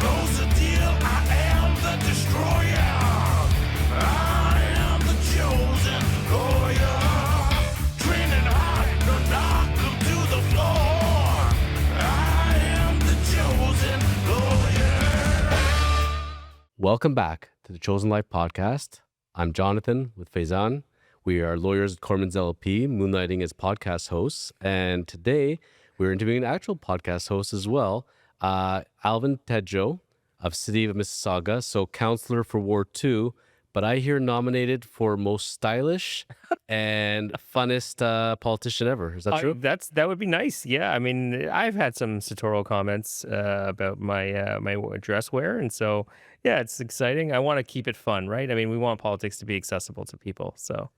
Close the deal, I am the destroyer. I am the chosen lawyer. Training hard to knock them to the floor. I am the chosen lawyer. Welcome back to the Chosen Life podcast. I'm Jonathan with Faizan. We are lawyers at Kormans LP, moonlighting as podcast hosts. And today we're interviewing an actual podcast host as well, Alvin Tedjo of City of Mississauga, so Councillor for Ward 2, but I hear nominated for most stylish and funnest politician ever. Is that true? That would be nice. Yeah, I mean, I've had some sartorial comments about my my dress wear, and so yeah, it's exciting. I want to keep it fun, right? I mean, we want politics to be accessible to people. So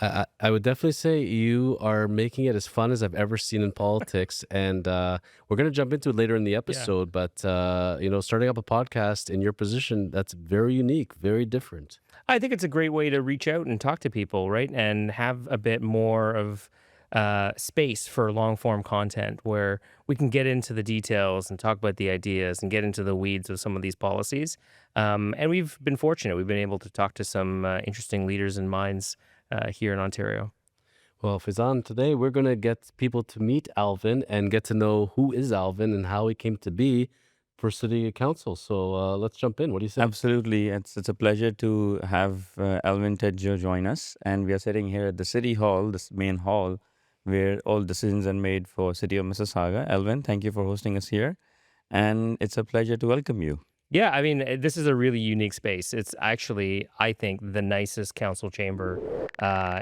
I would definitely say you are making it as fun as I've ever seen in politics. And we're going to jump into it later in the episode. But, starting up a podcast in your position, that's very unique, very different. I think it's a great way to reach out and talk to people, right? And have a bit more of space for long form content where we can get into the details and talk about the ideas and get into the weeds of some of these policies. And we've been fortunate. We've been able to talk to some interesting leaders and minds here in Ontario. Well, Faizan, today we're going to get people to meet Alvin and get to know who is Alvin and how he came to be for City Council. So let's jump in. What do you say? Absolutely. It's a pleasure to have Alvin Tedjo join us. And we are sitting here at the City Hall, this main hall, where all decisions are made for City of Mississauga. Alvin, thank you for hosting us here. And it's a pleasure to welcome you. Yeah, I mean, this is a really unique space. It's actually, I think, the nicest council chamber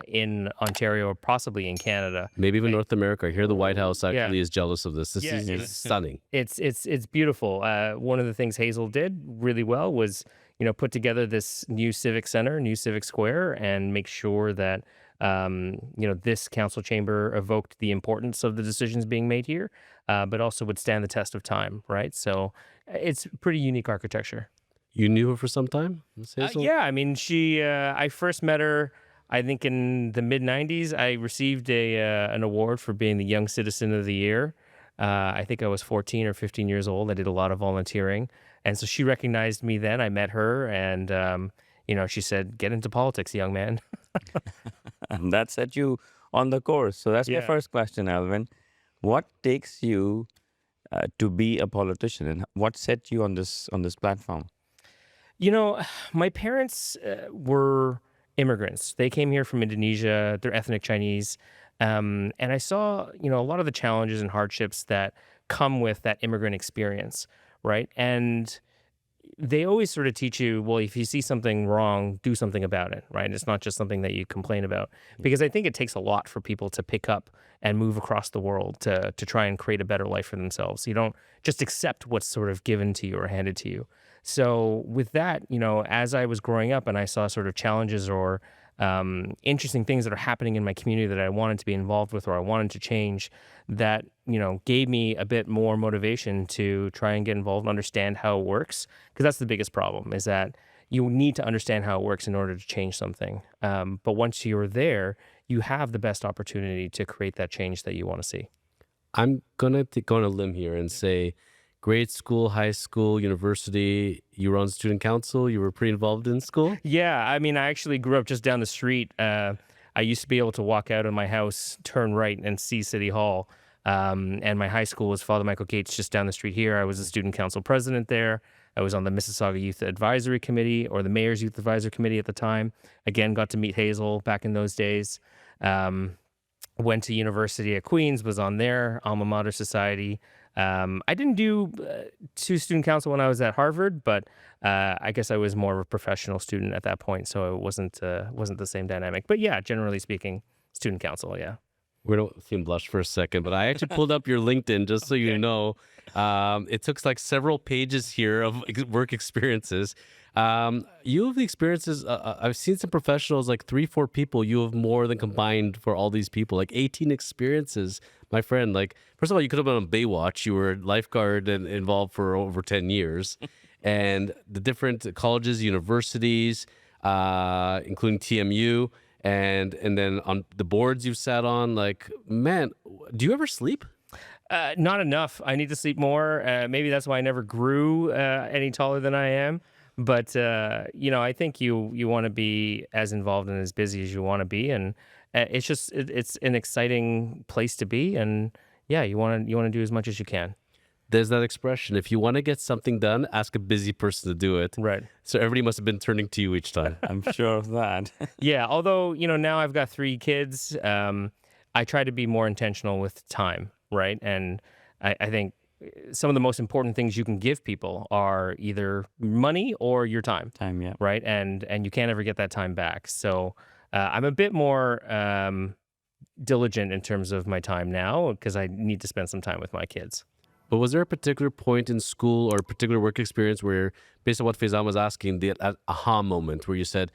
in Ontario or possibly in Canada. Maybe even North America. I hear the White House actually is jealous of this. This is stunning. It's beautiful. One of the things Hazel did really well was, put together this new civic center, new civic square, and make sure that this council chamber evoked the importance of the decisions being made here, but also would stand the test of time, right? So it's pretty unique architecture. You knew her for some time? Yeah, I mean, I first met her, I think in the mid-90s. I received an award for being the Young Citizen of the Year. I think I was 14 or 15 years old. I did a lot of volunteering. And so she recognized me then. I met her and, she said, get into politics, young man. And that set you on the course. So that's my first question, Alvin. What takes you to be a politician, and what set you on this platform? My parents were immigrants. They came here from Indonesia. They're ethnic Chinese. And I saw, a lot of the challenges and hardships that come with that immigrant experience, right? And they always sort of teach you, well, if you see something wrong, do something about it, right? It's not just something that you complain about. Because I think it takes a lot for people to pick up and move across the world to try and create a better life for themselves. You don't just accept what's sort of given to you or handed to you. So with that, as I was growing up and I saw sort of challenges or interesting things that are happening in my community that I wanted to be involved with or I wanted to change, that, gave me a bit more motivation to try and get involved and understand how it works. Because that's the biggest problem, is that you need to understand how it works in order to change something. But once you're there, you have the best opportunity to create that change that you want to see. I'm going to go on a limb here and say grade school, high school, university, you were on student council, you were pretty involved in school? Yeah, I mean, I actually grew up just down the street. I used to be able to walk out of my house, turn right, and see City Hall. And my high school was Father Michael Gates just down the street here. I was a student council president there. I was on the Mississauga Youth Advisory Committee, or the Mayor's Youth Advisory Committee at the time. Again, got to meet Hazel back in those days. Went to university at Queen's, was on their alma mater society. I didn't do student council when I was at Harvard, but I guess I was more of a professional student at that point, so it wasn't the same dynamic. But yeah, generally speaking, student council, yeah. We don't see him blush for a second, but I actually pulled up your LinkedIn just so you know. It took like several pages here of work experiences. You have the experiences. I've seen some professionals, like 3-4 people. You have more than combined for all these people, like 18 experiences, my friend. Like, first of all, you could have been on Baywatch. You were lifeguard and involved for over 10 years. And the different colleges, universities, including TMU, and then on the boards you've sat on. Like, man, do you ever sleep? Not enough. I need to sleep more. Maybe that's why I never grew any taller than I am. But I think you want to be as involved and as busy as you want to be, and it's an exciting place to be, and yeah, you want to do as much as you can. There's that expression: if you want to get something done, ask a busy person to do it. Right. So everybody must have been turning to you each time. I'm sure of that. Yeah. Although now I've got 3 kids, I try to be more intentional with time. Right. And I think some of the most important things you can give people are either money or your time. Time, yeah. Right. And you can't ever get that time back. So I'm a bit more diligent in terms of my time now because I need to spend some time with my kids. But was there a particular point in school or a particular work experience where, based on what Faizan was asking, the aha moment where you said,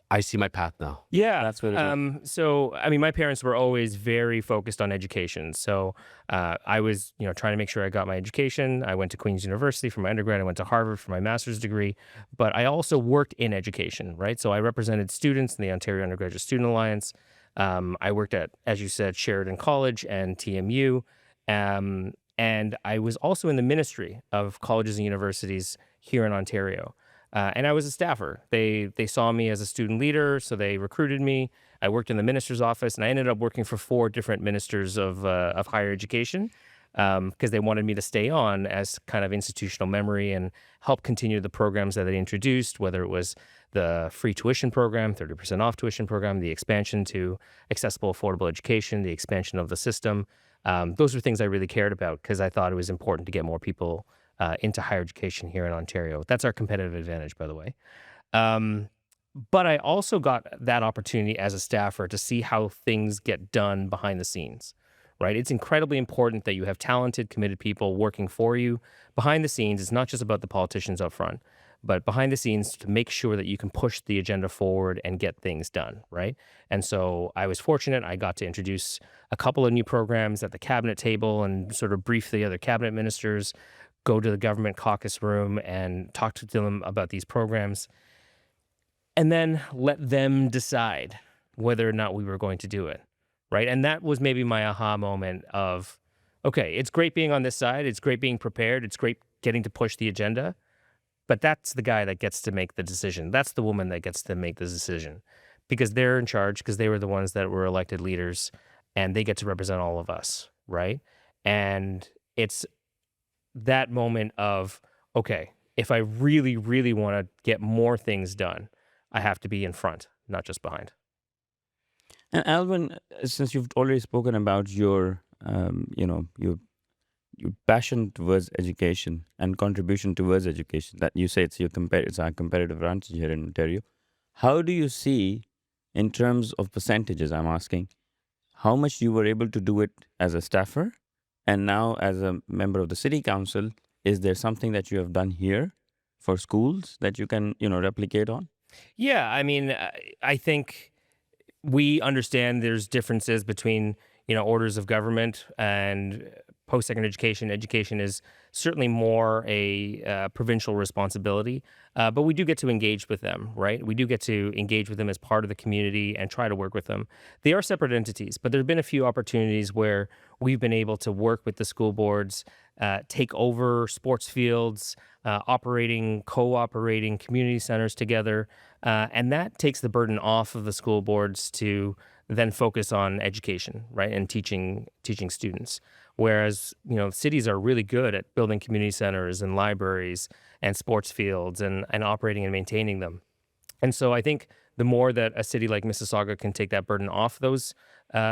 I see my path now? Yeah, That's what it is. So, I mean, my parents were always very focused on education. So, I was, trying to make sure I got my education. I went to Queen's University for my undergrad. I went to Harvard for my master's degree. But I also worked in education, right? So, I represented students in the Ontario Undergraduate Student Alliance. I worked at, as you said, Sheridan College and TMU. And I was also in the ministry of colleges and universities here in Ontario. And I was a staffer. They saw me as a student leader, so they recruited me. I worked in the minister's office, and I ended up working for 4 different ministers of higher education because they wanted me to stay on as kind of institutional memory and help continue the programs that they introduced, whether it was the free tuition program, 30% off tuition program, the expansion to accessible, affordable education, the expansion of the system. Those were things I really cared about because I thought it was important to get more people into higher education here in Ontario. That's our competitive advantage, by the way. But I also got that opportunity as a staffer to see how things get done behind the scenes, right? It's incredibly important that you have talented, committed people working for you. Behind the scenes, it's not just about the politicians up front, but behind the scenes to make sure that you can push the agenda forward and get things done, right? And so I was fortunate. I got to introduce a couple of new programs at the cabinet table and sort of brief the other cabinet ministers, go to the government caucus room and talk to them about these programs, and then let them decide whether or not we were going to do it, right? And that was maybe my aha moment of, okay, it's great being on this side. It's great being prepared. It's great getting to push the agenda. But that's the guy that gets to make the decision. That's the woman that gets to make the decision because they're in charge, because they were the ones that were elected leaders and they get to represent all of us, right? And it's that moment of, okay, if I really, really want to get more things done, I have to be in front, not just behind. And Alvin, since you've already spoken about your passion towards education and contribution towards education, that you say it's our competitive advantage here in Ontario. How do you see, in terms of percentages, I'm asking, how much you were able to do it as a staffer and now as a member of the city council? Is there something that you have done here for schools that you can, replicate on? Yeah, I mean, I think we understand there's differences between, orders of government and post-secondary education. Education is certainly more a provincial responsibility, but we do get to engage with them, right? We do get to engage with them as part of the community and try to work with them. They are separate entities, but there have been a few opportunities where we've been able to work with the school boards, take over sports fields, cooperating community centers together, and that takes the burden off of the school boards to then focus on education, right, and teaching students. Whereas, cities are really good at building community centers and libraries and sports fields and operating and maintaining them. And so I think the more that a city like Mississauga can take that burden off those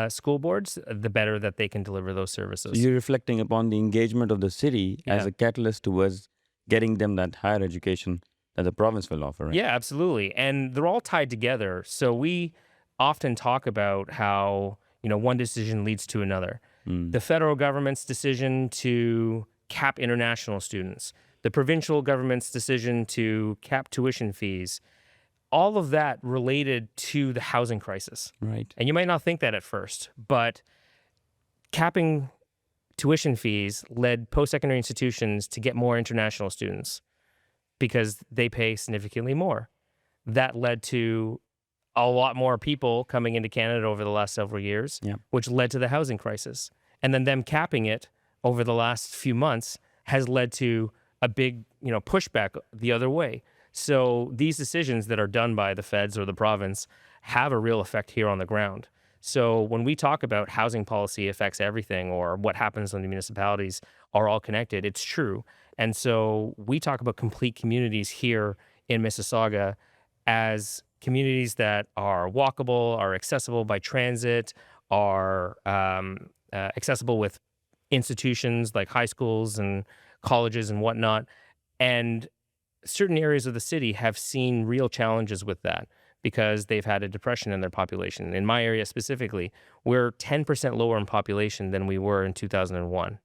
school boards, the better that they can deliver those services. So you're reflecting upon the engagement of the city as a catalyst towards getting them that higher education that the province will offer, right? Yeah, absolutely. And they're all tied together. So we often talk about how, one decision leads to another. The federal government's decision to cap international students, the provincial government's decision to cap tuition fees, all of that related to the housing crisis. Right. And you might not think that at first, but capping tuition fees led post-secondary institutions to get more international students because they pay significantly more. That led to a lot more people coming into Canada over the last several years, which led to the housing crisis. And then them capping it over the last few months has led to a big, pushback the other way. So these decisions that are done by the feds or the province have a real effect here on the ground. So when we talk about housing policy affects everything, or what happens in the municipalities are all connected, it's true. And so we talk about complete communities here in Mississauga as communities that are walkable, are accessible by transit, are accessible with institutions like high schools and colleges and whatnot. And certain areas of the city have seen real challenges with that because they've had a depression in their population. In my area specifically, we're 10% lower in population than we were in 2001.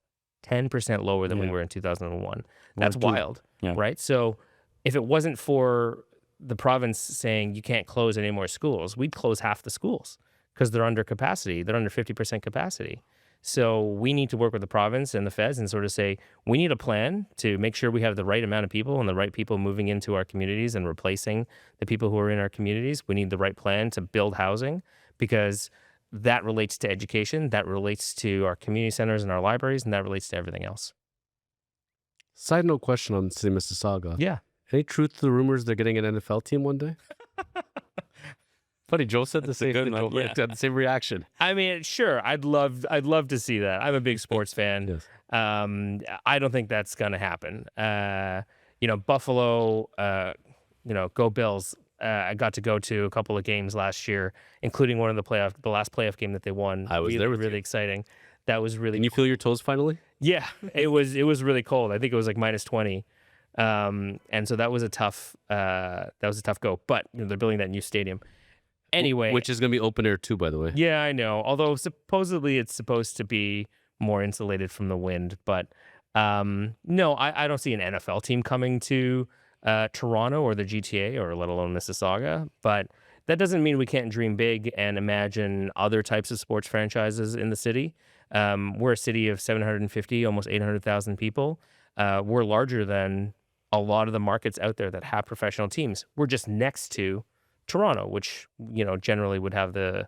10% lower than we were in 2001. That's wild, right? So if it wasn't for the province saying you can't close any more schools, we'd close half the schools because they're under capacity. They're under 50% capacity. So we need to work with the province and the feds and sort of say, we need a plan to make sure we have the right amount of people and the right people moving into our communities and replacing the people who are in our communities. We need the right plan to build housing because that relates to education, that relates to our community centers and our libraries, and that relates to everything else. Side note question on City Mississauga. Yeah. Any truth to the rumors they're getting an NFL team one day? Funny, Joe said the same thing. Joe had the same reaction. I mean, sure, I'd love to see that. I'm a big sports fan. Yes. I don't think that's gonna happen. Buffalo, go Bills. I got to go to a couple of games last year, including one of the last playoff game that they won. I was there with really you. Exciting. That was really. Can you feel your toes finally? Yeah, it was really cold. I think it was like -20. And so that was a tough go. But they're building that new stadium. Anyway, Which is going to be open air too, by the way. yeah, I know. Although supposedly it's supposed to be more insulated from the wind, but no, I don't see an NFL team coming to Toronto or the GTA or let alone Mississauga. But that doesn't mean we can't dream big and imagine other types of sports franchises in the city. We're a city of 750, almost 800,000 people. We're larger than a lot of the markets out there that have professional teams. We're just next to Toronto, which generally would have the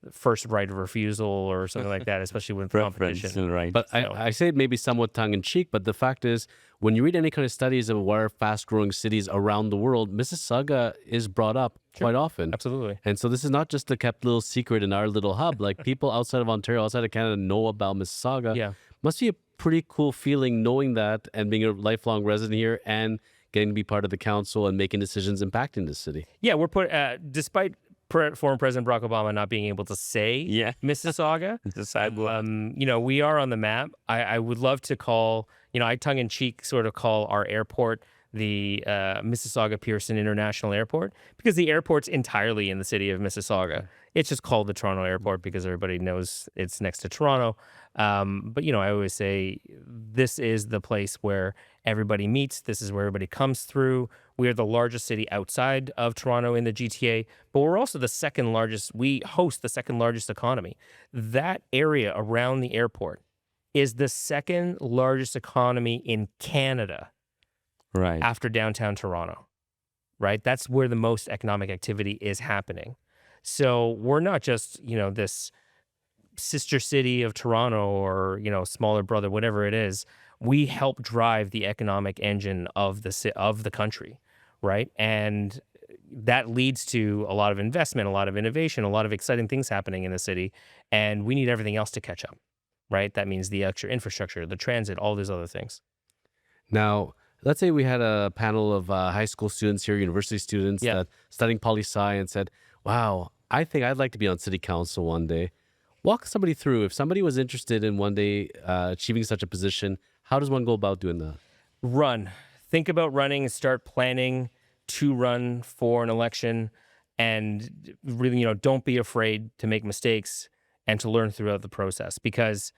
first right of refusal or something like that, especially with competition. Right. But I say it maybe somewhat tongue in cheek, but the fact is, when you read any kind of studies of what are fast growing cities around the world, Mississauga is brought up quite often. Absolutely. And so this is not just a kept little secret in our little hub. Like people outside of Ontario, outside of Canada know about Mississauga. Yeah. Must be a pretty cool feeling knowing that and being a lifelong resident here and getting to be part of the council and making decisions impacting the city. Yeah, we're despite former President Barack Obama not being able to say Mississauga, It's a sad one. we are on the map. I would love to call, I tongue in cheek sort of call our airport the Mississauga Pearson International Airport because the airport's entirely in the city of Mississauga. It's just called the Toronto Airport because everybody knows it's next to Toronto. But I always say this is the place where everybody meets. This is where everybody comes through. We are the largest city outside of Toronto in the GTA, but we're also the second largest. We host the second largest economy. That area around the airport is the second largest economy in Canada. Right. After downtown Toronto, right? That's where the most economic activity is happening. So we're not just, this sister city of Toronto or, smaller brother, whatever it is. We help drive the economic engine of the country, right? And that leads to a lot of investment, a lot of innovation, a lot of exciting things happening in the city. And we need everything else to catch up, right? That means the extra infrastructure, the transit, all these other things. Now, let's say we had a panel of high school students here, university students that studying poli-sci and said, wow, I think I'd like to be on city council one day. Walk somebody through, if somebody was interested in one day achieving such a position, how does one go about doing that? Run. Think about running and start planning to run for an election. And really, don't be afraid to make mistakes and to learn throughout the process because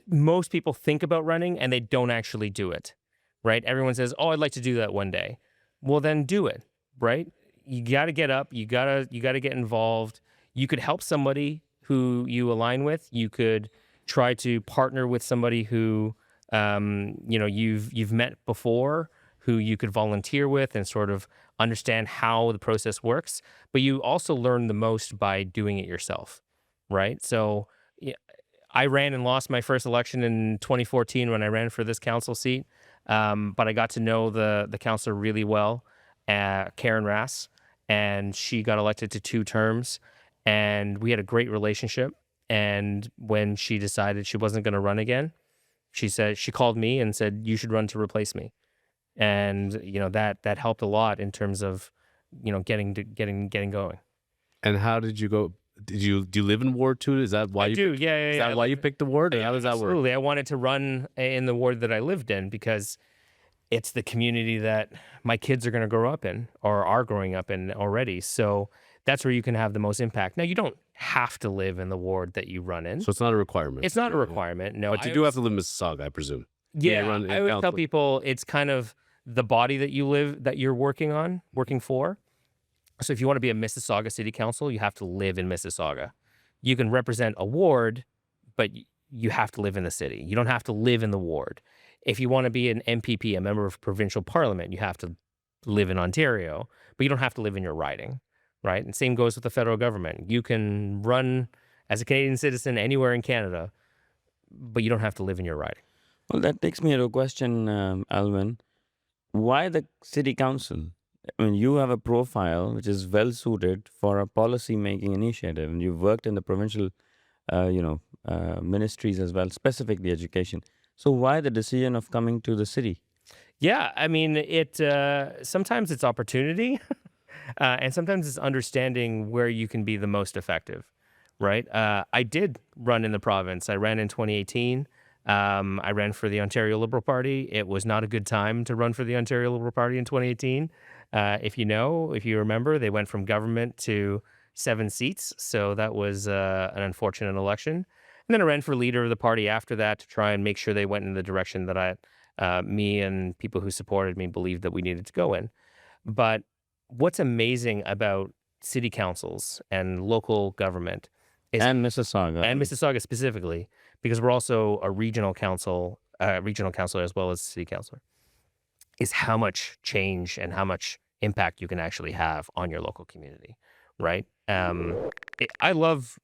most people think about running and they don't actually do it, right? Everyone says, oh, I'd like to do that one day. Well, then do it, right? You got to get up. You got to get involved. You could help somebody who you align with. You could try to partner with somebody who, you've met before, who you could volunteer with and sort of understand how the process works. But you also learn the most by doing it yourself, right? So I ran and lost my first election in 2014 when I ran for this council seat. But I got to know the councillor really well, Karen Rass, and she got elected to 2 terms, and we had a great relationship. And when she decided she wasn't going to run again, she called me and said, "You should run to replace me." And that helped a lot in terms of getting going. And how did you go? Do you live in Ward 2? Is that why you do. picked, Yeah, is yeah. that why you picked the ward? Or how does that work? Absolutely. I wanted to run in the ward that I lived in because it's the community that my kids are going to grow up in or are growing up in already. So that's where you can have the most impact. Now, you don't have to live in the ward that you run in. So it's not a requirement. It's not a requirement. No, But you do have to live in Mississauga, I presume. Yeah, run in I always tell council. people it's kind of the body that you're working for. So if you want to be a Mississauga City Council, you have to live in Mississauga. You can represent a ward, but you have to live in the city. You don't have to live in the ward. If you want to be an MPP, a member of provincial parliament, you have to live in Ontario, but you don't have to live in your riding, right? And same goes with the federal government. You can run as a Canadian citizen anywhere in Canada, but you don't have to live in your riding. Well, that takes me to a question, Alvin. Why the city council? I mean, you have a profile which is well suited for a policy making initiative, and you've worked in the provincial, ministries as well, specifically education. So, why the decision of coming to the city? Yeah, I mean, sometimes it's opportunity, and sometimes it's understanding where you can be the most effective, right? I did run in the province. I ran in 2018. I ran for the Ontario Liberal Party. It was not a good time to run for the Ontario Liberal Party in 2018. If you remember, they went from government to 7 seats. So that was an unfortunate election. And then I ran for leader of the party after that to try and make sure they went in the direction that me and people who supported me believed that we needed to go in. But what's amazing about city councils and local government is, And Mississauga. and Mississauga specifically, because we're also a regional councilor as well as city councilor, is how much change and how much impact you can actually have on your local community, right? I love,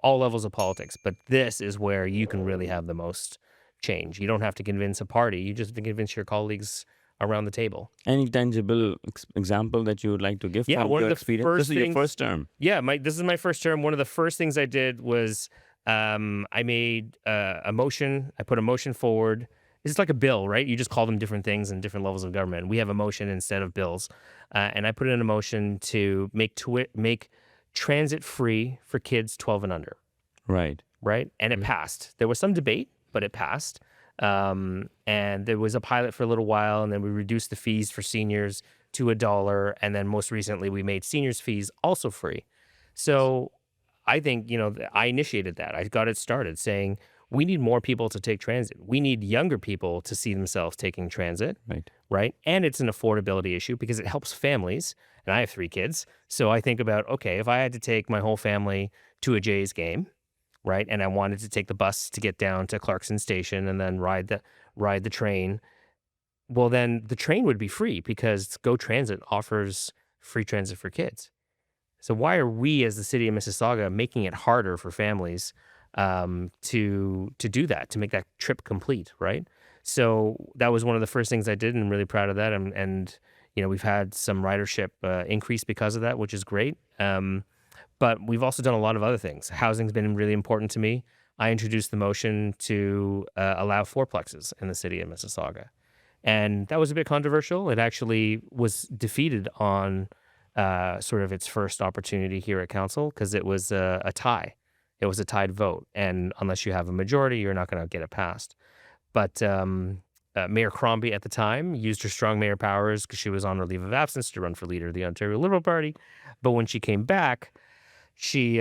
all levels of politics, but this is where you can really have the most change. You don't have to convince a party. You just have to convince your colleagues around the table. Any tangible example that you would like to give Yeah, from one of your the experience? first This is your things- first term. Yeah, this is my first term. One of the first things I did was I made a motion. I put a motion forward. It's like a bill, right? You just call them different things in different levels of government. We have a motion instead of bills. And I put in a motion to make transit free for kids 12 and under, Right. right? And it passed. There was some debate, but it passed. And there was a pilot for a little while, and then we reduced the fees for seniors to $1. And then most recently, we made seniors' fees also free. So I think, I initiated that. I got it started saying, we need more people to take transit. We need younger people to see themselves taking transit, Right. right? And it's an affordability issue because it helps families. And I have 3 kids. So I think about, okay, if I had to take my whole family to a Jays game, right? And I wanted to take the bus to get down to Clarkson Station and then ride the train. Well, then the train would be free because Go Transit offers free transit for kids. So why are we as the city of Mississauga making it harder for families to do that, to make that trip complete, right? So that was one of the first things I did, and I'm really proud of that. And we've had some ridership increase because of that, which is great. But we've also done a lot of other things. Housing's been really important to me. I introduced the motion to allow fourplexes in the city of Mississauga. And that was a bit controversial. It actually was defeated on sort of its first opportunity here at council because it was a tie. It was a tied vote. And unless you have a majority, you're not going to get it passed. But Mayor Crombie at the time used her strong mayor powers because she was on her leave of absence to run for leader of the Ontario Liberal Party. But when she came back, she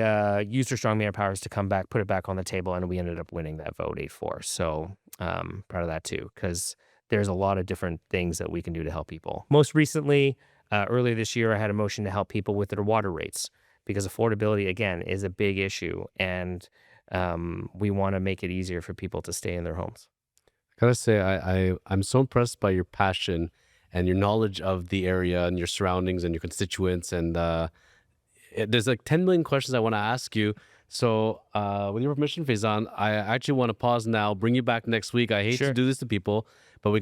used her strong mayor powers to come back, put it back on the table, and we ended up winning that vote 8-4. So proud of that too, because there's a lot of different things that we can do to help people. Most recently, earlier this year, I had a motion to help people with their water rates because affordability, again, is a big issue, and we want to make it easier for people to stay in their homes. Gotta say, I'm so impressed by your passion and your knowledge of the area and your surroundings and your constituents. And there's like 10 million questions I want to ask you. So, with your permission, Faizan, I actually want to pause now, bring you back next week. I hate to Sure. do this to people, but we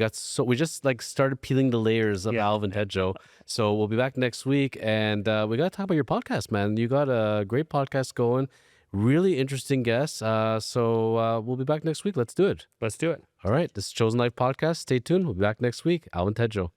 just like started peeling the layers of Yeah. Alvin Tedjo. So we'll be back next week, and we got to talk about your podcast, man. You got a great podcast going, really interesting guests. So we'll be back next week. Let's do it. Let's do it. All right, this is Chosen Life Podcast. Stay tuned. We'll be back next week. Alvin Tedjo.